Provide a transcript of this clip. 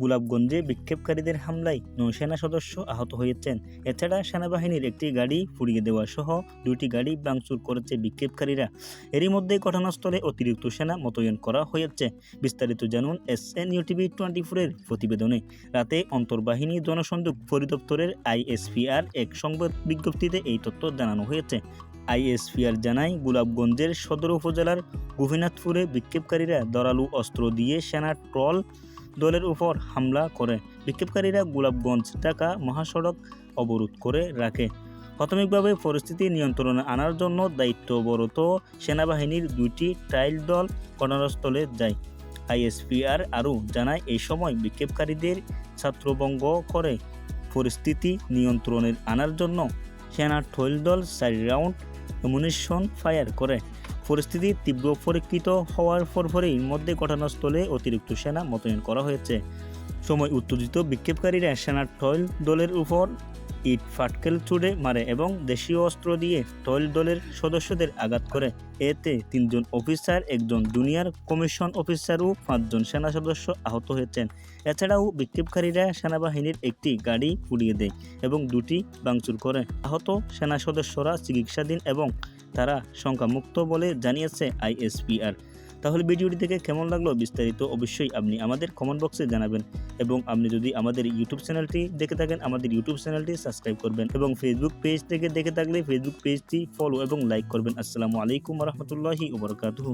গোলাপগঞ্জে বিক্ষোভকারীদের হামলায় 9 সেনা সদস্য আহত হয়েছেন। এছাড়া সেনাবাহিনীর একটি গাড়ি পুড়িয়ে দেওয়া সহ 2টি গাড়ি ভাঙচুর করেছে বিক্ষোভকারীরা। এরই মধ্যে ঘটনাস্থলে অতিরিক্ত সেনা মোতায়েন করা হয়েছে। বিস্তারিত জানুন SNU-TV 24-এর প্রতিবেদনে। রাতে অন্তর্বাহিনী জনসংযোগ পরিদপ্তরের ISPR এক সংবাদ বিজ্ঞপ্তিতে এই তথ্য জানানো হয়েছে। ISPR জানায়, গোলাপগঞ্জের সদর উপজেলার গোপীনাথপুরে বিক্ষোভকারীরা ধারালো অস্ত্র দিয়ে সেনা ট্রল দলের উপর হামলা করে। বিক্ষোভকারীরা গোলাপগঞ্জ ঢাকা মহাসড়ক অবরোধ করে রাখে। প্রাথমিকভাবে পরিস্থিতি নিয়ন্ত্রণে আনার জন্য দায়িত্বরত সেনাবাহিনীর 2টি ট্রায়াল দল ঘটনাস্থলে যায়। ISPR আরও জানায়, এই সময় বিক্ষোভকারীদের ছত্রভঙ্গ করে পরিস্থিতি নিয়ন্ত্রণে আনার জন্য সেনা ট্রায়াল দল 4 রাউন্ড অ্যামুনিশন ফায়ার করে। পরিস্থিতি তীব্র পরীক্ষিত হওয়ার পরপরই মধ্যে ঘটনাস্থলে অতিরিক্ত সেনা মোতায়েন করা হয়েছে। সময় উত্তেজিত বিক্ষোভকারীরা সেনা ট্রয়াল দলের উপর ইট ফাটকেল ছুড়ে মারে এবং দেশীয় অস্ত্র দিয়ে ট্রয়াল দলের সদস্যদের আঘাত করে। এতে 3 জন অফিসার, 1 জন জুনিয়র কমিশন অফিসার ও 5 জন সেনা সদস্য আহত হয়েছেন। এছাড়াও বিক্ষোভকারীরা সেনাবাহিনীর একটি গাড়ি পুড়িয়ে দেয় এবং 2টি ভাঙচুর করে। আহত সেনা সদস্যরা চিকিৎসাধীন এবং তারা সংখ্যামুক্ত বলে জানিয়েছে ISPR। তাহলে ভিডিওটি দেখে কেমন লাগলো বিস্তারিত অবশ্যই আপনি আমাদের কমেন্ট বক্সে জানাবেন, এবং আপনি যদি আমাদের ইউটিউব চ্যানেলটি দেখে থাকেন আমাদের ইউটিউব চ্যানেলটি সাবস্ক্রাইব করবেন, এবং ফেসবুক পেজ থেকে দেখে থাকলে ফেসবুক পেজটি ফলো এবং লাইক করবেন। আসসালামু আলাইকুম ওয়া রাহমাতুল্লাহি ওয়া বারাকাতুহু।